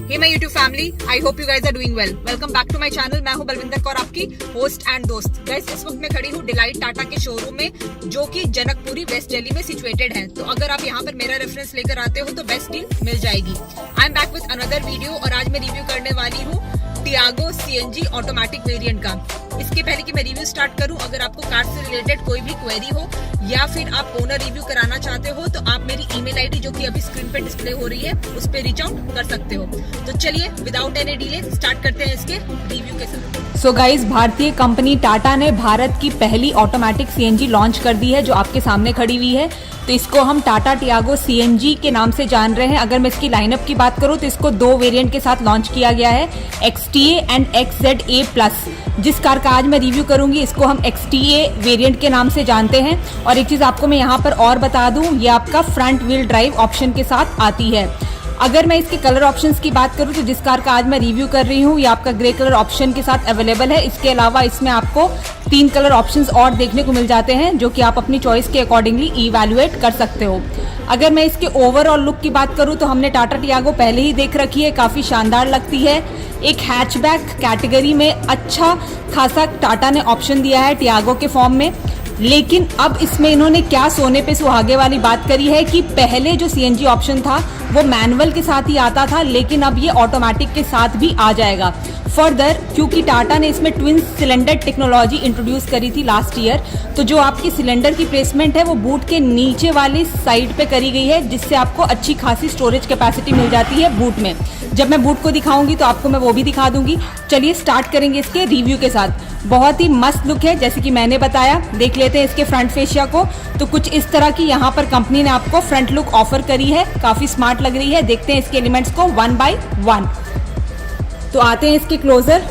Hey my YouTube family, I hope you guys are doing well. Welcome back to my channel. मैं हूं बलविंदर कौर, आपकी host and दोस्त। Guys इस वक्त मैं खड़ी हूं डिलाइट टाटा के शोरूम में, जो कि जनकपुरी वेस्ट दिल्ली में सिचुएटेड है। तो अगर आप यहां पर मेरा रेफरेंस लेकर आते हो तो बेस्ट डील मिल जाएगी। I am back with another video और आज मैं रिव्यू करने वाली हूँ टियागो सीएनजी ऑटोमेटिक वेरिएंट का। इसके पहले कि मैं रिव्यू स्टार्ट करूं, अगर आपको कार से रिलेटेड कोई भी क्वेरी हो या फिर आप ओनर रिव्यू कराना चाहते हो तो आप मेरी ईमेल आईडी जो कि अभी स्क्रीन पे डिस्प्ले हो रही है उस पे रीच आउट कर सकते हो। तो चलिए विदाउट एनी डिले स्टार्ट करते हैं इसके रिव्यू के साथ। सो गाइज, भारतीय कंपनी टाटा ने भारत की पहली ऑटोमेटिक सीएनजी लॉन्च कर दी है, जो आपके सामने खड़ी हुई है। तो इसको हम टाटा टियागो सीएनजी के नाम से जान रहे हैं। अगर मैं इसकी लाइनअप की बात करूं तो इसको दो वेरिएंट के साथ लॉन्च किया गया है, XTA एंड XZA प्लस। जिस कार का आज मैं रिव्यू करूंगी इसको हम XTA वेरिएंट के नाम से जानते हैं। और एक चीज़ आपको मैं यहाँ पर और बता दूं, ये आपका फ्रंट व्हील ड्राइव ऑप्शन के साथ आती है। अगर मैं इसके कलर ऑप्शंस की बात करूं तो जिस कार का आज मैं रिव्यू कर रही हूं ये आपका ग्रे कलर ऑप्शन के साथ अवेलेबल है। इसके अलावा इसमें आपको 3 कलर ऑप्शंस और देखने को मिल जाते हैं, जो कि आप अपनी चॉइस के अकॉर्डिंगली इवैल्यूएट कर सकते हो। अगर मैं इसके ओवरऑल लुक की बात करूं तो हमने टाटा टियागो पहले ही देख रखी है, काफ़ी शानदार लगती है। एक हैचबैक कैटेगरी में अच्छा खासा टाटा ने ऑप्शन दिया है टियागो के फॉर्म में। लेकिन अब इसमें इन्होंने क्या सोने पे सुहागे वाली बात करी है कि पहले जो सीएनजी ऑप्शन था वो मैनुअल के साथ ही आता था, लेकिन अब ये ऑटोमेटिक के साथ भी आ जाएगा। फर्दर, क्योंकि टाटा ने इसमें ट्विन सिलेंडर टेक्नोलॉजी इंट्रोड्यूस करी थी लास्ट ईयर, तो जो आपकी सिलेंडर की प्लेसमेंट है वो बूट के नीचे वाली साइड पे करी गई है, जिससे आपको अच्छी खासी स्टोरेज कैपेसिटी मिल जाती है बूट में। जब मैं बूट को दिखाऊंगी तो आपको मैं वो भी दिखा दूंगी। चलिए स्टार्ट करेंगे इसके रिव्यू के साथ। बहुत ही मस्त लुक है, जैसे कि मैंने बताया। देख लेते हैं इसके फ्रंट फेशिया को। तो कुछ इस तरह की यहाँ पर कंपनी ने आपको फ्रंट लुक ऑफर करी है, काफ़ी स्मार्ट लग रही है। देखते हैं इसके एलिमेंट्स को 1 बाय 1। तो आते हैं इसके क्लोजर।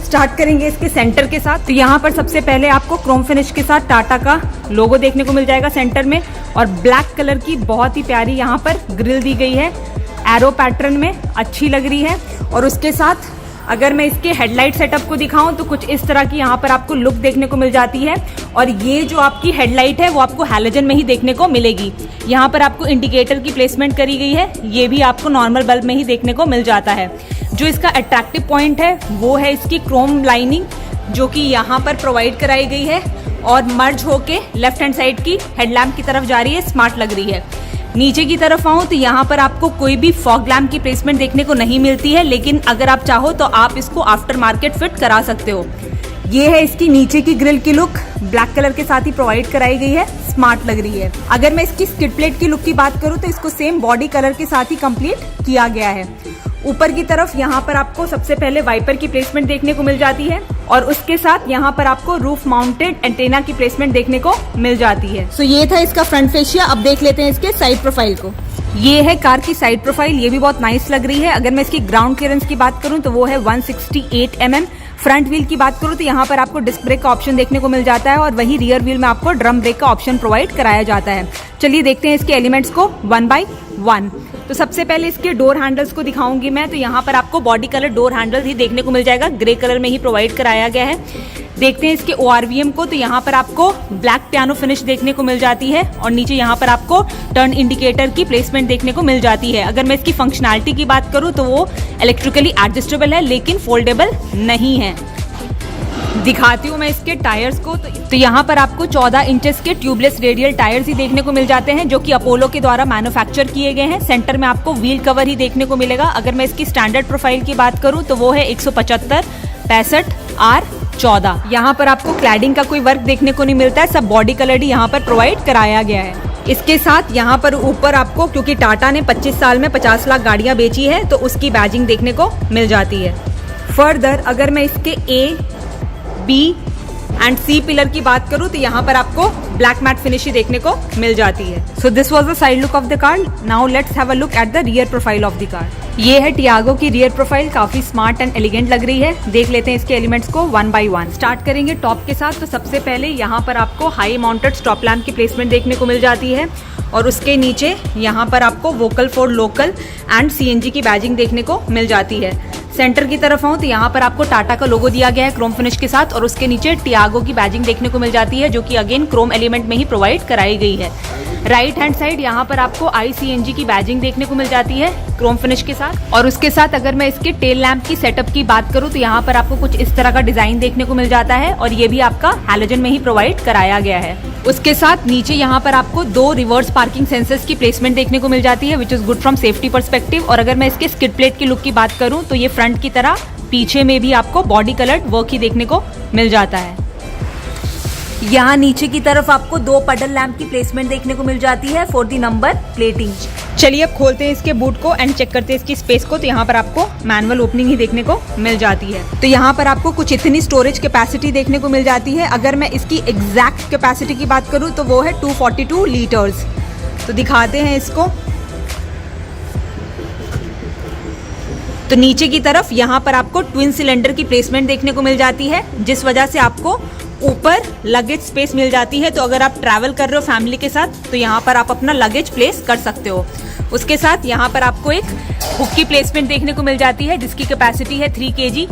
स्टार्ट करेंगे इसके सेंटर के साथ। तो यहाँ पर सबसे पहले आपको क्रोम फिनिश के साथ टाटा का लोगो देखने को मिल जाएगा सेंटर में, और ब्लैक कलर की बहुत ही प्यारी यहाँ पर ग्रिल दी गई है, एरो पैटर्न में अच्छी लग रही है। और उसके साथ अगर मैं इसके हेडलाइट सेटअप को दिखाऊं तो कुछ इस तरह की यहाँ पर आपको लुक देखने को मिल जाती है। और ये जो आपकी हेडलाइट है वो आपको हैलोजन में ही देखने को मिलेगी। यहाँ पर आपको इंडिकेटर की प्लेसमेंट करी गई है, ये भी आपको नॉर्मल बल्ब में ही देखने को मिल जाता है। जो इसका अट्रैक्टिव पॉइंट है वो है इसकी क्रोम लाइनिंग, जो कि यहाँ पर प्रोवाइड कराई गई है और मर्ज होके लेफ्ट हैंड साइड की हेडलैम्प की तरफ जा रही है, स्मार्ट लग रही है। नीचे की तरफ आऊँ तो यहाँ पर आपको कोई भी फॉग लैम्प की प्लेसमेंट देखने को नहीं मिलती है, लेकिन अगर आप चाहो तो आप इसको आफ्टर मार्केट फिट करा सकते हो। ये है इसकी नीचे की ग्रिल की लुक, ब्लैक कलर के साथ ही प्रोवाइड कराई गई है, स्मार्ट लग रही है। अगर मैं इसकी स्किड प्लेट की लुक की बात करूँ तो इसको सेम बॉडी कलर के साथ ही कंप्लीट किया गया है। ऊपर की तरफ यहाँ पर आपको सबसे पहले वाइपर की प्लेसमेंट देखने को मिल जाती है, और उसके साथ यहाँ पर आपको रूफ माउंटेड एंटेना की प्लेसमेंट देखने को मिल जाती है। सो ये था इसका फ्रंट फेशिया। अब देख लेते हैं इसके साइड प्रोफाइल को। ये है कार की साइड प्रोफाइल, ये भी बहुत नाइस लग रही है। अगर मैं इसकी ग्राउंड क्लियरेंस की बात करूँ तो वो है 168 mm। फ्रंट व्हील की बात करूँ तो यहाँ पर आपको डिस्क ब्रेक का ऑप्शन देखने को मिल जाता है, और वही रियर व्हील में आपको ड्रम ब्रेक का ऑप्शन प्रोवाइड कराया जाता है। चलिए देखते हैं इसके एलिमेंट्स को 1 बाय 1। तो सबसे पहले इसके डोर हैंडल्स को दिखाऊंगी मैं। तो यहाँ पर आपको बॉडी कलर डोर हैंडल ही देखने को मिल जाएगा, ग्रे कलर में ही प्रोवाइड कराया गया है। देखते हैं इसके ORVM को। तो यहाँ पर आपको ब्लैक पियानो फिनिश देखने को मिल जाती है, और नीचे यहाँ पर आपको टर्न इंडिकेटर की प्लेसमेंट देखने को मिल जाती है। अगर मैं इसकी फंक्शनैलिटी की बात करूँ तो वो इलेक्ट्रिकली एडजस्टेबल है, लेकिन फोल्डेबल नहीं है। दिखाती हूँ मैं इसके टायर्स को। तो यहाँ पर आपको 14 इंचेस के ट्यूबलेस रेडियल टायर्स ही देखने को मिल जाते हैं, जो कि अपोलो के द्वारा मैन्युफैक्चर किए गए हैं। सेंटर में आपको व्हील कवर ही देखने को मिलेगा। अगर मैं इसकी स्टैंडर्ड प्रोफाइल की बात करूँ तो वो है 175 65 R14। यहाँ पर आपको क्लैडिंग का कोई वर्क देखने को नहीं मिलता है, सब बॉडी कलर ही यहाँ पर प्रोवाइड कराया गया है। इसके साथ यहाँ पर ऊपर आपको, क्योंकि टाटा ने 25 साल में 50 लाख गाड़ियाँ बेची है, तो उसकी बैजिंग देखने को मिल जाती है। फर्दर अगर मैं इसके A, B and C pillar की बात करूँ तो यहाँ पर आपको ब्लैक मैट फिनिश ही देखने को मिल जाती है। So this was the side look of the car. Now let's have a look at the rear profile of the car. ये है टियागो की रियर प्रोफाइल, काफी स्मार्ट एंड एलिगेंट लग रही है। देख लेते हैं इसके एलिमेंट्स को 1 बाय 1। स्टार्ट करेंगे टॉप के साथ। तो सबसे पहले यहाँ पर आपको हाई माउंटेड स्टॉप लैम्प की प्लेसमेंट देखने को मिल जाती है, और उसके नीचे यहाँ पर आपको vocal for local and CNG की बैजिंग देखने को मिल जाती है। सेंटर की तरफ आऊँ तो यहाँ पर आपको टाटा का लोगो दिया गया है क्रोम फिनिश के साथ, और उसके नीचे टियागो की बैजिंग देखने को मिल जाती है, जो कि अगेन क्रोम एलिमेंट में ही प्रोवाइड कराई गई है। राइट हैंड साइड यहाँ पर आपको ICNG की बैजिंग देखने को मिल जाती है क्रोम फिनिश के साथ। और उसके साथ अगर मैं इसके टेल लैंप की सेटअप की बात करूँ तो यहाँ पर आपको कुछ इस तरह का डिजाइन देखने को मिल जाता है और ये भी आपका हैलोजन में ही प्रोवाइड कराया गया है। उसके साथ नीचे यहाँ पर आपको 2 रिवर्स पार्किंग सेंसर्स की प्लेसमेंट देखने को मिल जाती है which is good from safety perspective. और अगर मैं इसके स्किड प्लेट की लुक की बात करूँ तो ये फ्रंट की तरह पीछे में भी आपको बॉडी कलर्ड वर्क ही देखने को मिल जाता है। यहाँ नीचे की तरफ आपको 2 पडल लैंप की प्लेसमेंट देखने को मिल जाती है फॉर द नंबर प्लेटिंग। चलिए अब खोलते हैं इसके बूट को एंड चेक करते हैं इसकी स्पेस को। तो यहाँ पर आपको मैनुअल ओपनिंग ही देखने को मिल जाती है। तो यहाँ पर आपको कुछ इतनी स्टोरेज कैपेसिटी देखने को मिल जाती है। अगर मैं इसकी एग्जैक्ट कैपेसिटी की बात करूँ तो वो है 242 लीटर्स। तो दिखाते हैं इसको। तो नीचे की तरफ यहाँ पर आपको ट्विन सिलेंडर की प्लेसमेंट देखने को मिल जाती है जिस वजह से आपको ऊपर लगेज स्पेस मिल जाती है। तो अगर आप ट्रैवल कर रहे हो फैमिली के साथ तो यहाँ पर आप अपना लगेज प्लेस कर सकते हो। उसके साथ यहाँ पर आपको एक हुक की प्लेसमेंट देखने को मिल जाती है जिसकी कैपेसिटी है 3 kg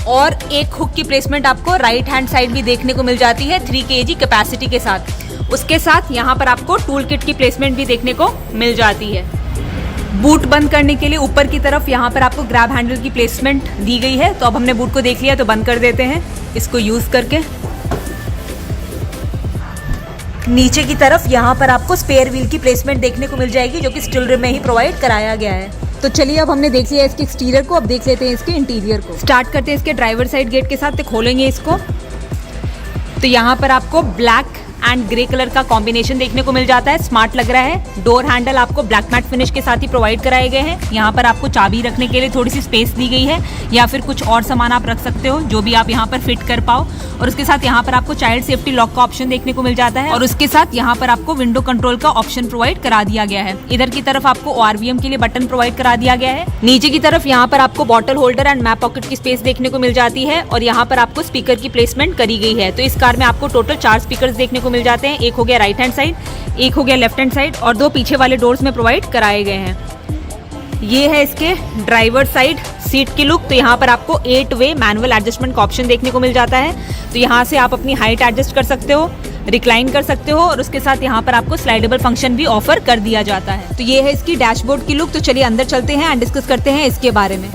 और एक हुक की प्लेसमेंट आपको राइट हैंड साइड भी देखने को मिल जाती है 3 kg कैपेसिटी के साथ। उसके साथ यहाँ पर आपको टूल किट की प्लेसमेंट भी देखने को मिल जाती है। बूट बंद करने के लिए ऊपर की तरफ यहाँ पर आपको ग्रैब हैंडल की प्लेसमेंट दी गई है। तो अब हमने बूट को देख लिया तो बंद कर देते हैं इसको यूज करके। नीचे की तरफ यहाँ पर आपको स्पेयर व्हील की प्लेसमेंट देखने को मिल जाएगी जो कि स्टील रिम में ही प्रोवाइड कराया गया है। तो चलिए अब हमने देख लिया इसके एक्सटीरियर को, अब देख लेते हैं इसके इंटीरियर को। स्टार्ट करते हैं इसके ड्राइवर साइड गेट के साथ। तो खोलेंगे इसको तो यहाँ पर आपको ब्लैक एंड ग्रे कलर का कॉम्बिनेशन देखने को मिल जाता है। स्मार्ट लग रहा है। डोर हैंडल आपको ब्लैक मैट फिनिश के साथ ही प्रोवाइड कराए गए हैं। यहाँ पर आपको चाबी रखने के लिए थोड़ी सी स्पेस दी गई है या फिर कुछ और सामान आप रख सकते हो जो भी आप यहाँ पर फिट कर पाओ। और उसके साथ यहाँ पर आपको चाइल्ड सेफ्टी लॉक का ऑप्शन देखने को मिल जाता है और उसके साथ यहाँ पर आपको विंडो कंट्रोल का ऑप्शन प्रोवाइड करा दिया गया है। इधर की तरफ आपको ORVM के लिए बटन प्रोवाइड करा दिया गया है। नीचे की तरफ यहाँ पर आपको bottle holder and map pocket की स्पेस देखने को मिल जाती है और यहाँ पर आपको स्पीकर की प्लेसमेंट करी गई है। तो इस कार में आपको टोटल 4 स्पीकर देखने को मिल जाते हैं। एक हो गया राइट हैंड साइड, एक हो गया लेफ्ट हैंड साइड और 2 पीछे वाले डोर्स में प्रोवाइड कराए गए हैं। ये है इसके ड्राइवर साइड सीट की लुक। तो यहाँ पर आपको 8 वे मैनुअल एडजस्टमेंट का ऑप्शन देखने को मिल जाता है। तो यहाँ से आप अपनी हाइट एडजस्ट कर सकते हो, रिक्लाइन कर सकते हो और उसके साथ यहाँ पर आपको स्लाइडेबल फंक्शन भी ऑफर कर दिया जाता है। तो ये है इसकी डैशबोर्ड की लुक। तो चलिए अंदर चलते हैं एंड डिस्कस करते हैं इसके बारे में।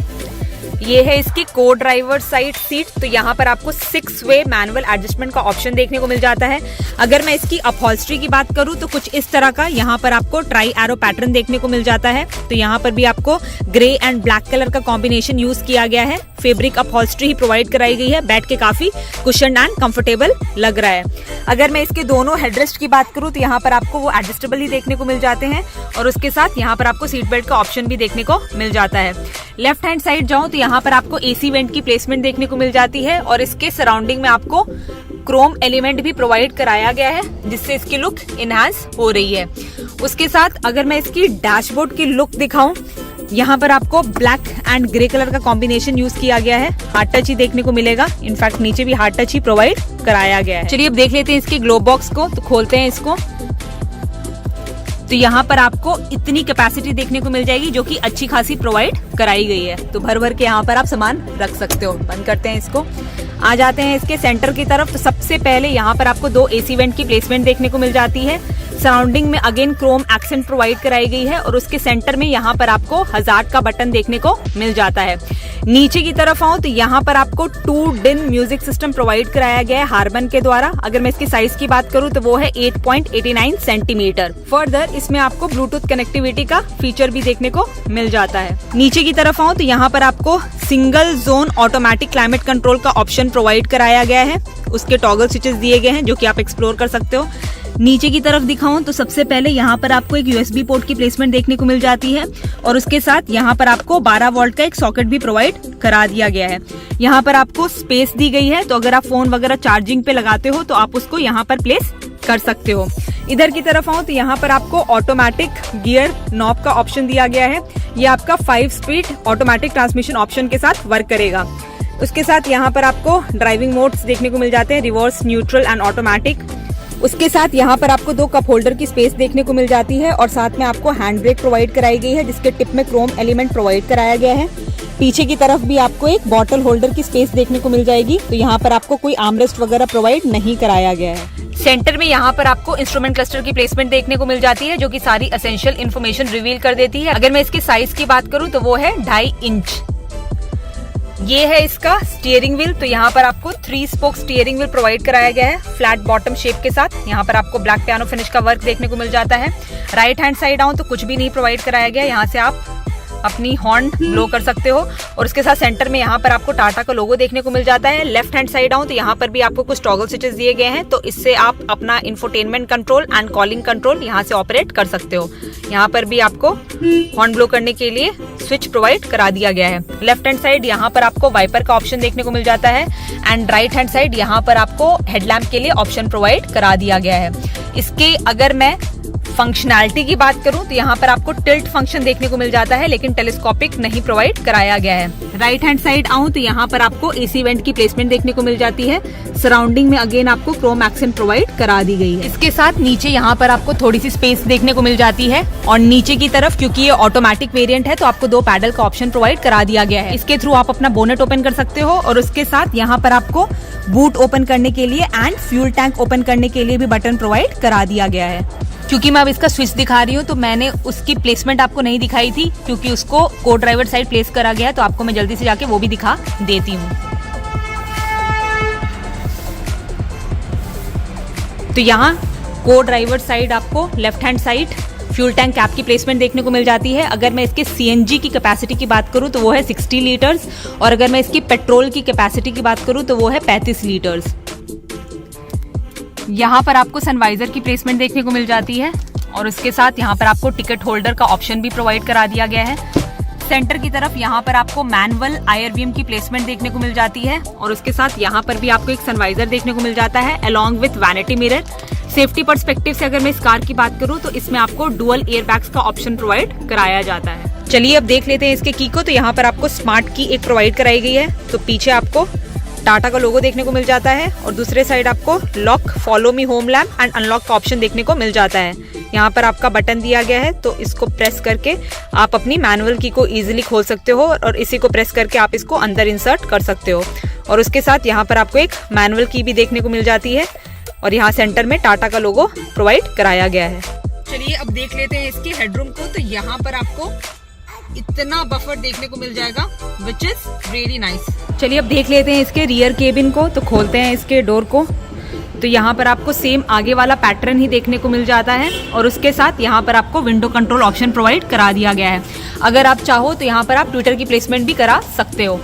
ये है इसकी को ड्राइवर साइड सीट। तो यहाँ पर आपको 6 वे मैनुअल एडजस्टमेंट का ऑप्शन देखने को मिल जाता है। अगर मैं इसकी अपहोल्स्ट्री की बात करूँ तो कुछ इस तरह का यहाँ पर आपको ट्राई एरो पैटर्न देखने को मिल जाता है। तो यहाँ पर भी आपको ग्रे एंड ब्लैक कलर का कॉम्बिनेशन यूज किया गया है। फैब्रिक अपहोल्स्ट्री ही प्रोवाइड कराई गई है। बैठ के काफी कुशन एंड कंफर्टेबल लग रहा है। अगर मैं इसके दोनों हेडरेस्ट की बात करूँ तो यहाँ पर आपको वो एडजस्टेबल ही देखने को मिल जाते हैं और उसके साथ यहाँ पर आपको सीट बेल्ट का ऑप्शन भी देखने को मिल जाता है। लेफ्ट हैंड साइड जाऊं तो यहाँ पर आपको AC वेंट की प्लेसमेंट देखने को मिल जाती है और इसके सराउंडिंग में आपको क्रोम एलिमेंट भी प्रोवाइड कराया गया है जिससे इसकी लुक इनहांस हो रही है। उसके साथ अगर मैं इसकी डैशबोर्ड की लुक दिखाऊं, यहाँ पर आपको ब्लैक एंड ग्रे कलर का कॉम्बिनेशन यूज किया गया है। हार्ड टच ही देखने को मिलेगा। इनफैक्ट नीचे भी हार्ड टच ही प्रोवाइड कराया गया है। चलिए अब देख लेते हैं इसके ग्लो बॉक्स को। तो खोलते हैं इसको। तो यहाँ पर आपको इतनी कैपेसिटी देखने को मिल जाएगी जो कि अच्छी खासी प्रोवाइड कराई गई है। तो भर भर के यहाँ पर आप सामान रख सकते हो। बंद करते हैं इसको। आ जाते हैं इसके सेंटर की तरफ। तो सबसे पहले यहाँ पर आपको 2 AC वेंट की प्लेसमेंट देखने को मिल जाती है। सराउंडिंग में अगेन क्रोम एक्सेंट प्रोवाइड कराई गई है और उसके सेंटर में यहाँ पर आपको हजार्ड का बटन देखने को मिल जाता है। नीचे की तरफ आऊं तो यहाँ पर आपको 2 DIN म्यूजिक सिस्टम प्रोवाइड कराया गया है हार्मन के द्वारा। अगर मैं इसकी साइज की बात करूँ तो वो है 8.89 सेंटीमीटर। फर्दर इसमें आपको ब्लूटूथ कनेक्टिविटी का फीचर भी देखने को मिल जाता है। नीचे की तरफ आऊं तो यहाँ पर आपको single zone automatic climate control का ऑप्शन प्रोवाइड कराया गया है। उसके टॉगल स्विचेस दिए गए हैं जो कि आप एक्सप्लोर कर सकते हो। नीचे की तरफ दिखाऊं तो सबसे पहले यहाँ पर आपको एक USB पोर्ट की प्लेसमेंट देखने को मिल जाती है और उसके साथ यहाँ पर आपको 12 वोल्ट का एक सॉकेट भी प्रोवाइड करा दिया गया है। यहाँ पर आपको स्पेस दी गई है। तो अगर आप फोन वगैरह चार्जिंग पे लगाते हो तो आप उसको यहाँ पर प्लेस कर सकते हो। इधर की तरफ आऊं तो यहाँ पर आपको ऑटोमेटिक गियर नॉब का ऑप्शन दिया गया है। ये आपका 5 स्पीड ऑटोमेटिक ट्रांसमिशन ऑप्शन के साथ वर्क करेगा। उसके साथ यहाँ पर आपको ड्राइविंग मोड्स देखने को मिल जाते हैं, रिवर्स, न्यूट्रल एंड ऑटोमेटिक। उसके साथ यहाँ पर आपको 2 कप होल्डर की स्पेस देखने को मिल जाती है और साथ में आपको हैंड ब्रेक प्रोवाइड कराई गई है जिसके टिप में क्रोम एलिमेंट प्रोवाइड कराया गया है। पीछे की तरफ भी आपको एक बॉटल होल्डर की स्पेस देखने को मिल जाएगी। तो यहाँ पर आपको कोई आर्मरेस्ट वगैरह प्रोवाइड नहीं कराया गया है। सेंटर में यहाँ पर आपको इंस्ट्रूमेंट क्लस्टर की प्लेसमेंट देखने को मिल जाती है, जो कि सारी एसेंशियल इन्फॉर्मेशन रिवील कर देती है। अगर मैं इसके साइज की बात करूं तो वो है 2.5 इंच। ये है इसका स्टीयरिंग व्हील। तो यहाँ पर आपको 3 स्पोक स्टीयरिंग व्हील प्रोवाइड कराया गया है फ्लैट बॉटम शेप के साथ। यहाँ पर आपको ब्लैक पियानो फिनिश का वर्क देखने को मिल जाता है। राइट हैंड साइड आऊं तो कुछ भी नहीं प्रोवाइड कराया गया। यहाँ से आप अपनी हॉर्न ब्लो कर सकते हो और उसके साथ सेंटर में यहाँ पर आपको टाटा का लोगो देखने को मिल जाता है। लेफ्ट हैंड साइड आऊं तो यहाँ पर भी आपको कुछ टॉगल स्विचेस दिए गए हैं, तो इससे आप अपना infotainment control and calling control यहाँ से ऑपरेट कर सकते हो। यहाँ पर भी आपको हॉर्न ब्लो करने के लिए स्विच प्रोवाइड करा दिया गया है। लेफ्ट हैंड साइड यहाँ पर आपको वाइपर का ऑप्शन देखने को मिल जाता है एंड राइट हैंड साइड यहाँ पर आपको हेडलैम्प के लिए ऑप्शन प्रोवाइड करा दिया गया है। इसके अगर मैं फंक्शनैलिटी की बात करूं तो यहाँ पर आपको टिल्ट फंक्शन देखने को मिल जाता है, लेकिन टेलीस्कोपिक नहीं प्रोवाइड कराया गया है। राइट हैंड साइड आऊं तो यहाँ पर आपको एसी वेंट की प्लेसमेंट देखने को मिल जाती है। सराउंडिंग में अगेन आपको क्रोम एक्सेंट प्रोवाइड करा दी गई है। इसके साथ नीचे यहाँ पर आपको थोड़ी सी स्पेस देखने को मिल जाती है और नीचे की तरफ क्योंकि ये ऑटोमेटिक वेरिएंट है तो आपको 2 पैडल का ऑप्शन प्रोवाइड करा दिया गया है। इसके थ्रू आप अपना बोनेट ओपन कर सकते हो और उसके साथ यहाँ पर आपको बूट ओपन करने के लिए एंड फ्यूल टैंक ओपन करने के लिए भी बटन प्रोवाइड करा दिया गया है। क्योंकि मैं अब इसका स्विच दिखा रही हूँ तो मैंने उसकी प्लेसमेंट आपको नहीं दिखाई थी क्योंकि उसको को ड्राइवर साइड प्लेस करा गया है, तो आपको मैं जल्दी से जाके वो भी दिखा देती हूँ। तो यहाँ को ड्राइवर साइड आपको left hand side fuel tank cap की प्लेसमेंट देखने को मिल जाती है। अगर मैं इसके सीएनजी की कैपेसिटी की बात करूँ तो वो है 60 लीटर्स और अगर मैं इसकी पेट्रोल की कैपेसिटी की बात करूँ तो वो है 35 लीटर्स। यहाँ पर आपको सनवाइजर की प्लेसमेंट देखने को मिल जाती है और उसके साथ यहाँ पर आपको टिकट होल्डर का ऑप्शन भी प्रोवाइड करा दिया गया है। सेंटर की तरफ यहाँ पर आपको मैनुअल IRVM की प्लेसमेंट देखने को मिल जाती है और उसके साथ यहाँ पर भी आपको एक सनवाइजर देखने को मिल जाता है along with vanity mirror. Safety perspective से अगर मैं इस कार की बात करूँ तो इसमें आपको डुअल एयरबैग्स का ऑप्शन प्रोवाइड कराया जाता है। चलिए अब देख लेते हैं इसके की को। तो यहाँ पर आपको स्मार्ट की एक प्रोवाइड कराई गई है। तो पीछे आपको टाटा का लोगो देखने को मिल जाता है और दूसरे साइड आपको lock, follow me home lamp and unlock का ऑप्शन देखने को मिल जाता है। यहाँ पर आपका बटन दिया गया है तो इसको प्रेस करके आप अपनी मैनुअल की को इजीली खोल सकते हो और इसी को प्रेस करके आप इसको अंदर इंसर्ट कर सकते हो। और उसके साथ यहाँ पर आपको एक मैनुअल की भी देखने को मिल जाती है और यहाँ सेंटर में टाटा का लोगो प्रोवाइड कराया गया है। चलिए अब देख लेते हैं इसके हेडरूम को। तो यहाँ पर आपको इतना बफर देखने को मिल जाएगा विच इज रियली नाइस। चलिए अब देख लेते हैं इसके रियर केबिन को। तो खोलते हैं इसके डोर को। तो यहाँ पर आपको सेम आगे वाला पैटर्न ही देखने को मिल जाता है और उसके साथ यहाँ पर आपको विंडो कंट्रोल ऑप्शन प्रोवाइड करा दिया गया है। अगर आप चाहो तो यहाँ पर आप ट्विटर की प्लेसमेंट भी करा सकते हो।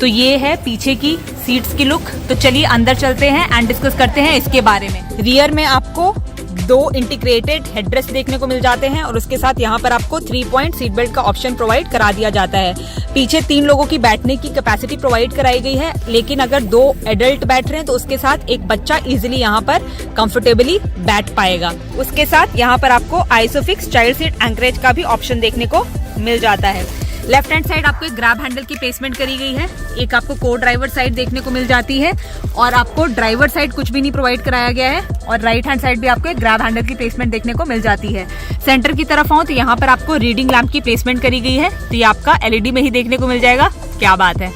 तो ये है पीछे की सीट्स की लुक। तो चलिए अंदर चलते हैं एंड डिस्कस करते हैं इसके बारे में। रियर में आपको 2 इंटीग्रेटेड हेडरेस्ट देखने को मिल जाते हैं और उसके साथ यहाँ पर आपको 3 पॉइंट सीट बेल्ट का ऑप्शन प्रोवाइड करा दिया जाता है। पीछे 3 लोगों की बैठने की कैपेसिटी प्रोवाइड कराई गई है, लेकिन अगर 2 एडल्ट बैठ रहे हैं तो उसके साथ एक बच्चा इजीली यहाँ पर कंफर्टेबली बैठ पाएगा। उसके साथ यहाँ पर आपको आइसोफिक्स चाइल्ड सीट एंकरेज का भी ऑप्शन देखने को मिल जाता है। लेफ्ट हैंड साइड आपको एक ग्रैब हैंडल की प्लेसमेंट करी गई है। एक आपको को ड्राइवर साइड देखने को मिल जाती है और आपको ड्राइवर साइड कुछ भी नहीं प्रोवाइड कराया गया है और राइट हैंड साइड भी आपको एक ग्रैब हैंडल की प्लेसमेंट देखने को मिल जाती है। सेंटर की तरफ आऊं तो यहाँ पर आपको रीडिंग लैम्प की प्लेसमेंट करी गई है। तो ये आपका LED में ही देखने को मिल जाएगा। क्या बात है।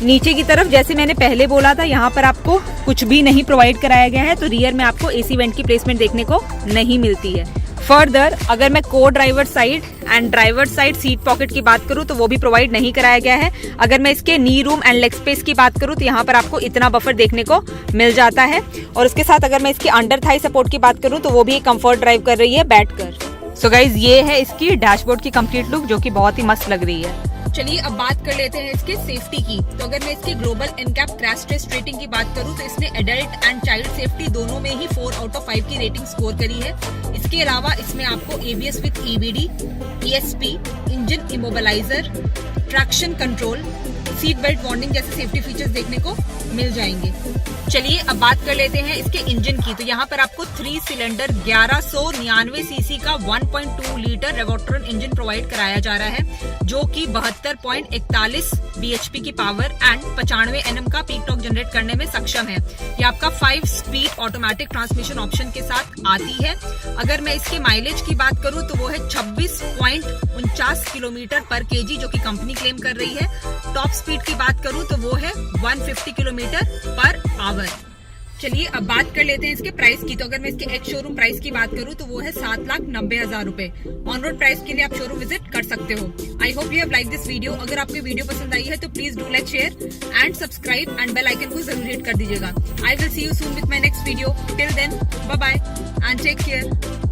नीचे की तरफ जैसे मैंने पहले बोला था यहाँ पर आपको कुछ भी नहीं प्रोवाइड कराया गया है। तो रियर में आपको AC वेंट की प्लेसमेंट देखने को नहीं मिलती है। फर्दर अगर मैं को driver side and driver side seat pocket की बात करूं तो वो भी प्रोवाइड नहीं कराया गया है। अगर मैं इसके नी रूम एंड लेग स्पेस की बात करूं तो यहाँ पर आपको इतना बफर देखने को मिल जाता है और उसके साथ अगर मैं इसकी अंडर थाई सपोर्ट की बात करूं तो वो भी कंफर्ट ड्राइव कर रही है बैठकर। सो गाइज ये है इसकी डैशबोर्ड की कंप्लीट लुक जो कि बहुत ही मस्त लग रही है। चलिए अब बात कर लेते हैं इसके सेफ्टी की। तो अगर मैं इसके global NCAP crash test rating की बात करूं तो इसने एडल्ट एंड चाइल्ड सेफ्टी दोनों में ही 4 आउट ऑफ 5 की रेटिंग स्कोर करी है। इसके अलावा इसमें आपको ABS with EBD, ESP, engine immobiliser, traction control, seat belt warning जैसे सेफ्टी फीचर्स देखने को मिल जाएंगे। चलिए अब बात कर लेते हैं इसके इंजन की। तो यहाँ पर आपको 3 सिलेंडर 1199 सीसी का 1.2 लीटर रेवोट्रॉन इंजन प्रोवाइड कराया जा रहा है जो कि 72.41 bhp की पावर एंड 95 Nm का पीक टॉर्क जनरेट करने में सक्षम है। ये आपका 5 स्पीड ऑटोमेटिक ट्रांसमिशन ऑप्शन के साथ आती है। अगर मैं इसके माइलेज की बात करूं तो वो है 26.49 किलोमीटर पर kg जो कि कंपनी क्लेम कर रही है। टॉप स्पीड की बात करूं तो वो है 150 किलोमीटर पर आवर। चलिए अब बात कर लेते हैं इसके प्राइस की। तो अगर मैं इसके एच शोरूम प्राइस की बात करूं तो वो है 7,90,000 रुपए। ऑन रोड प्राइस के लिए आप शोरूम विजिट कर सकते हो। I hope you have like this video. अगर आपको वीडियो पसंद आई है तो please do like, share and subscribe and bell icon को जरूर हिट कर दीजिएगा। I will see you soon with my next video. Till then bye bye and take care.